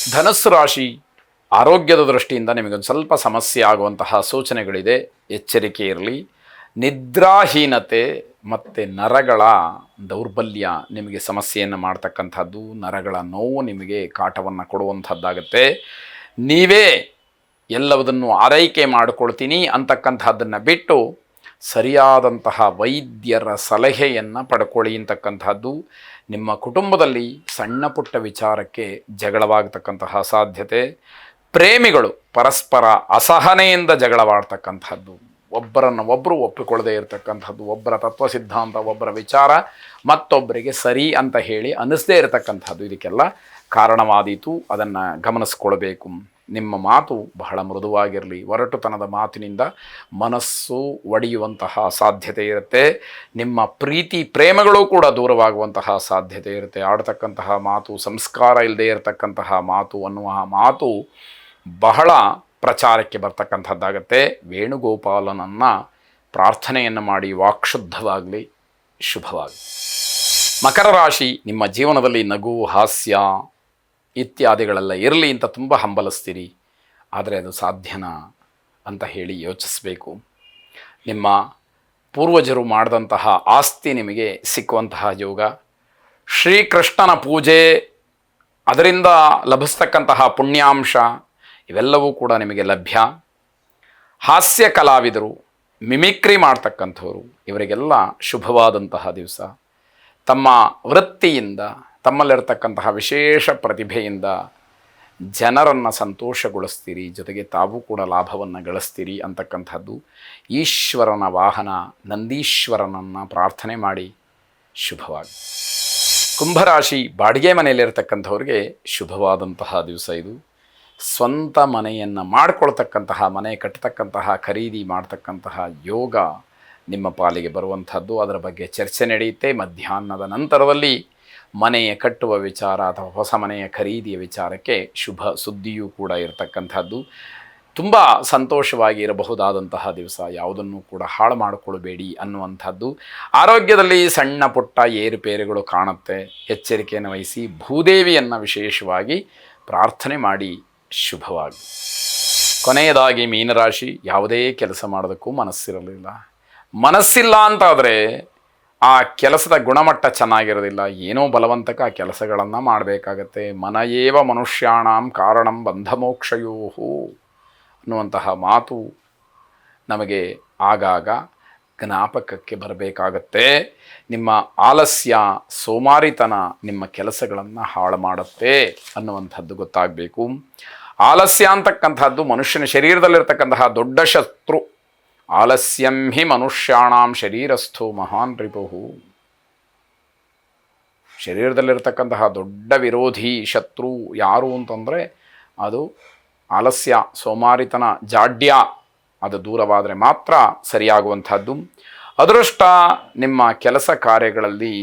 ಧನಸ್ಸು ರಾಶಿ ಆರೋಗ್ಯದ ದೃಷ್ಟಿಯಿಂದ ನಿಮಗೊಂದು ಸ್ವಲ್ಪ ಸಮಸ್ಯೆ ಆಗುವಂತಹ ಸೂಚನೆಗಳಿದೆ. ಎಚ್ಚರಿಕೆ ಇರಲಿ. ನಿದ್ರಾಹೀನತೆ ಮತ್ತು ನರಗಳ ದೌರ್ಬಲ್ಯ ನಿಮಗೆ ಸಮಸ್ಯೆಯನ್ನು ಮಾಡ್ತಕ್ಕಂಥದ್ದು. ನರಗಳ ನೋವು ನಿಮಗೆ ಕಾಟವನ್ನು ಕೊಡುವಂಥದ್ದಾಗತ್ತೆ. ನೀವೇ ಎಲ್ಲವುದನ್ನು ಆರೈಕೆ ಮಾಡಿಕೊಳ್ತೀನಿ ಅಂತಕ್ಕಂಥದ್ದನ್ನು ಬಿಟ್ಟು ಸರಿಯಾದಂತಹ ವೈದ್ಯರ ಸಲಹೆಯನ್ನು ಪಡ್ಕೊಳ್ಳಿ ಅಂತಕ್ಕಂಥದ್ದು. ನಿಮ್ಮ ಕುಟುಂಬದಲ್ಲಿ ಸಣ್ಣ ಪುಟ್ಟ ವಿಚಾರಕ್ಕೆ ಜಗಳವಾಗತಕ್ಕಂತಹ ಸಾಧ್ಯತೆ. ಪ್ರೇಮಿಗಳು ಪರಸ್ಪರ ಅಸಹನೆಯಿಂದ ಜಗಳವಾಡ್ತಕ್ಕಂಥದ್ದು, ಒಬ್ಬರನ್ನು ಒಬ್ಬರು ಒಪ್ಪಿಕೊಳ್ಳದೇ ಇರತಕ್ಕಂಥದ್ದು, ಒಬ್ಬರ ತತ್ವ ಸಿದ್ಧಾಂತ ಒಬ್ಬರ ವಿಚಾರ ಮತ್ತೊಬ್ಬರಿಗೆ ಸರಿ ಅಂತ ಹೇಳಿ ಅನ್ನಿಸದೇ ಇರತಕ್ಕಂಥದ್ದು, ಇದಕ್ಕೆಲ್ಲ ಕಾರಣವಾದೀತು. ಅದನ್ನು ಗಮನಿಸ್ಕೊಳ್ಬೇಕು. ನಿಮ್ಮ ಮಾತು ಬಹಳ ಮೃದುವಾಗಿರಲಿ. ಒರಟುತನದ ಮಾತಿನಿಂದ ಮನಸ್ಸು ಒಡೆಯುವಂತಹ ಸಾಧ್ಯತೆ ಇರುತ್ತೆ. ನಿಮ್ಮ ಪ್ರೀತಿ ಪ್ರೇಮಗಳು ಕೂಡ ದೂರವಾಗುವಂತಹ ಸಾಧ್ಯತೆ ಇರುತ್ತೆ. ಆಡ್ತಕ್ಕಂತಹ ಮಾತು, ಸಂಸ್ಕಾರ ಇಲ್ಲದೆ ಇರತಕ್ಕಂತಹ ಮಾತು ಅನ್ನುವ ಮಾತು ಬಹಳ ಪ್ರಚಾರಕ್ಕೆ ಬರ್ತಕ್ಕಂಥದ್ದಾಗತ್ತೆ. ವೇಣುಗೋಪಾಲನನ್ನು ಪ್ರಾರ್ಥನೆಯನ್ನು ಮಾಡಿ ವಾಕ್ಶುದ್ಧವಾಗಲಿ, ಶುಭವಾಗಲಿ. ಮಕರ ರಾಶಿ, ನಿಮ್ಮ ಜೀವನದಲ್ಲಿ ನಗು, ಹಾಸ್ಯ ಇತ್ಯಾದಿಗಳೆಲ್ಲ ಇರಲಿ ಅಂತ ತುಂಬ ಹಂಬಲಿಸ್ತೀರಿ. ಆದರೆ ಅದು ಸಾಧ್ಯನಾ ಅಂತ ಹೇಳಿ ಯೋಚಿಸಬೇಕು. ನಿಮ್ಮ ಪೂರ್ವಜರು ಮಾಡಿದಂತಹ ಆಸ್ತಿ ನಿಮಗೆ ಸಿಕ್ಕುವಂತಹ ಯೋಗ. ಶ್ರೀಕೃಷ್ಣನ ಪೂಜೆ, ಅದರಿಂದ ಲಭಿಸ್ತಕ್ಕಂತಹ ಪುಣ್ಯಾಂಶ ಇವೆಲ್ಲವೂ ಕೂಡ ನಿಮಗೆ ಲಭ್ಯ. ಹಾಸ್ಯ ಕಲಾವಿದರು, ಮಿಮಿಕ್ರಿ ಮಾಡ್ತಕ್ಕಂಥವರು, ಇವರಿಗೆಲ್ಲ ಶುಭವಾದಂತಹ ದಿವಸ. ತಮ್ಮ ವೃತ್ತಿಯಿಂದ, ತಮ್ಮಲ್ಲಿರತಕ್ಕಂತಹ ವಿಶೇಷ ಪ್ರತಿಭೆಯಿಂದ ಜನರನ್ನು ಸಂತೋಷಗೊಳಿಸ್ತೀರಿ, ಜೊತೆಗೆ ತಾವು ಕೂಡ ಲಾಭವನ್ನು ಗಳಿಸ್ತೀರಿ ಅಂತಕ್ಕಂಥದ್ದು. ಈಶ್ವರನ ವಾಹನ ನಂದೀಶ್ವರನನ್ನು ಪ್ರಾರ್ಥನೆ ಮಾಡಿ, ಶುಭವಾಗಿ. ಕುಂಭರಾಶಿ, ಬಾಡಿಗೆ ಮನೆಯಲ್ಲಿರ್ತಕ್ಕಂಥವ್ರಿಗೆ ಶುಭವಾದಂತಹ ದಿವಸ ಇದು. ಸ್ವಂತ ಮನೆಯನ್ನು ಮಾಡಿಕೊಳ್ತಕ್ಕಂತಹ, ಮನೆ ಕಟ್ಟತಕ್ಕಂತಹ, ಖರೀದಿ ಮಾಡ್ತಕ್ಕಂತಹ ಯೋಗ ನಿಮ್ಮ ಪಾಲಿಗೆ ಬರುವಂಥದ್ದು. ಅದರ ಬಗ್ಗೆ ಚರ್ಚೆ ನಡೆಯುತ್ತೆ. ಮಧ್ಯಾಹ್ನದ ನಂತರದಲ್ಲಿ ಮನೆಯ ಕಟ್ಟುವ ವಿಚಾರ ಅಥವಾ ಹೊಸ ಮನೆಯ ಖರೀದಿಯ ವಿಚಾರಕ್ಕೆ ಶುಭ ಸುದ್ದಿಯೂ ಕೂಡ ಇರತಕ್ಕಂಥದ್ದು. ತುಂಬ ಸಂತೋಷವಾಗಿ ಇರಬಹುದಾದಂತಹ ದಿವಸ. ಯಾವುದನ್ನು ಕೂಡ ಹಾಳು ಮಾಡಿಕೊಳ್ಬೇಡಿ ಅನ್ನುವಂಥದ್ದು. ಆರೋಗ್ಯದಲ್ಲಿ ಸಣ್ಣ ಪುಟ್ಟ ಏರುಪೇರುಗಳು ಕಾಣುತ್ತೆ. ಎಚ್ಚರಿಕೆಯನ್ನು ವಹಿಸಿ. ಭೂದೇವಿಯನ್ನು ವಿಶೇಷವಾಗಿ ಪ್ರಾರ್ಥನೆ ಮಾಡಿ, ಶುಭವಾಗಿ. ಕೊನೆಯದಾಗಿ ಮೀನರಾಶಿ, ಯಾವುದೇ ಕೆಲಸ ಮಾಡೋದಕ್ಕೂ ಮನಸ್ಸಿರಲಿಲ್ಲ. ಮನಸ್ಸಿಲ್ಲ ಅಂತಾದರೆ ಆ ಕೆಲಸದ ಗುಣಮಟ್ಟ ಚೆನ್ನಾಗಿರೋದಿಲ್ಲ. ಏನೋ ಬಲವಂತಕ ಆ ಕೆಲಸಗಳನ್ನು ಮಾಡಬೇಕಾಗತ್ತೆ. ಮನಯೇವ ಮನುಷ್ಯಾಣಂ ಕಾರಣಂ ಬಂಧಮೋಕ್ಷಯೋ ಅನ್ನುವಂತಹ ಮಾತು ನಮಗೆ ಆಗಾಗ ಜ್ಞಾಪಕಕ್ಕೆ ಬರಬೇಕಾಗತ್ತೆ. ನಿಮ್ಮ ಆಲಸ್ಯ, ಸೋಮಾರಿತನ ನಿಮ್ಮ ಕೆಲಸಗಳನ್ನು ಹಾಳು ಮಾಡುತ್ತೆ ಅನ್ನುವಂಥದ್ದು ಗೊತ್ತಾಗಬೇಕು. ಆಲಸ್ಯ ಅಂತಕ್ಕಂಥದ್ದು ಮನುಷ್ಯನ ಶರೀರದಲ್ಲಿರ್ತಕ್ಕಂತಹ ದೊಡ್ಡ ಶತ್ರು. ಆಲಸ್ಯಂ ಹಿ ಮನುಷ್ಯಾಣಾಂ ಶರೀರಸ್ಥೋ ಮಹಾನ್ ರಿಪುಹು. ಶರೀರದಲ್ಲಿರ್ತಕ್ಕಂತಹ ದೊಡ್ಡ ವಿರೋಧಿ ಶತ್ರು ಯಾರು ಅಂತಂದರೆ ಅದು ಆಲಸ್ಯ, ಸೋಮಾರಿತನ, ಜಾಡ್ಯ. ಅದು ದೂರವಾದರೆ ಮಾತ್ರ ಸರಿಯಾಗುವಂಥದ್ದು. ಅದೃಷ್ಟ, ನಿಮ್ಮ ಕೆಲಸ ಕಾರ್ಯಗಳಲ್ಲಿ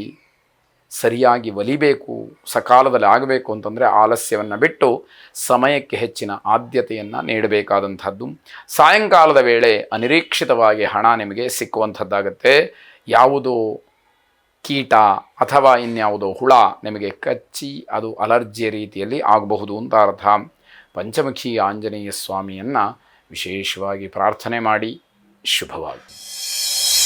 ಸರಿಯಾಗಿ ಒಲಿಬೇಕು, ಸಕಾಲದಲ್ಲಿ ಆಗಬೇಕು ಅಂತಂದರೆ ಆಲಸ್ಯವನ್ನು ಬಿಟ್ಟು ಸಮಯಕ್ಕೆ ಹೆಚ್ಚಿನ ಆದ್ಯತೆಯನ್ನು ನೀಡಬೇಕಾದಂಥದ್ದು. ಸಾಯಂಕಾಲದ ವೇಳೆ ಅನಿರೀಕ್ಷಿತವಾಗಿ ಹಣ ನಿಮಗೆ ಸಿಕ್ಕುವಂಥದ್ದಾಗತ್ತೆ. ಯಾವುದೋ ಕೀಟ ಅಥವಾ ಇನ್ಯಾವುದೋ ಹುಳ ನಿಮಗೆ ಕಚ್ಚಿ ಅದು ಅಲರ್ಜಿಯ ರೀತಿಯಲ್ಲಿ ಆಗಬಹುದು ಅಂತ ಅರ್ಥ. ಪಂಚಮುಖಿ ಆಂಜನೇಯ ಸ್ವಾಮಿಯನ್ನು ವಿಶೇಷವಾಗಿ ಪ್ರಾರ್ಥನೆ ಮಾಡಿ, ಶುಭವಾಗಿ.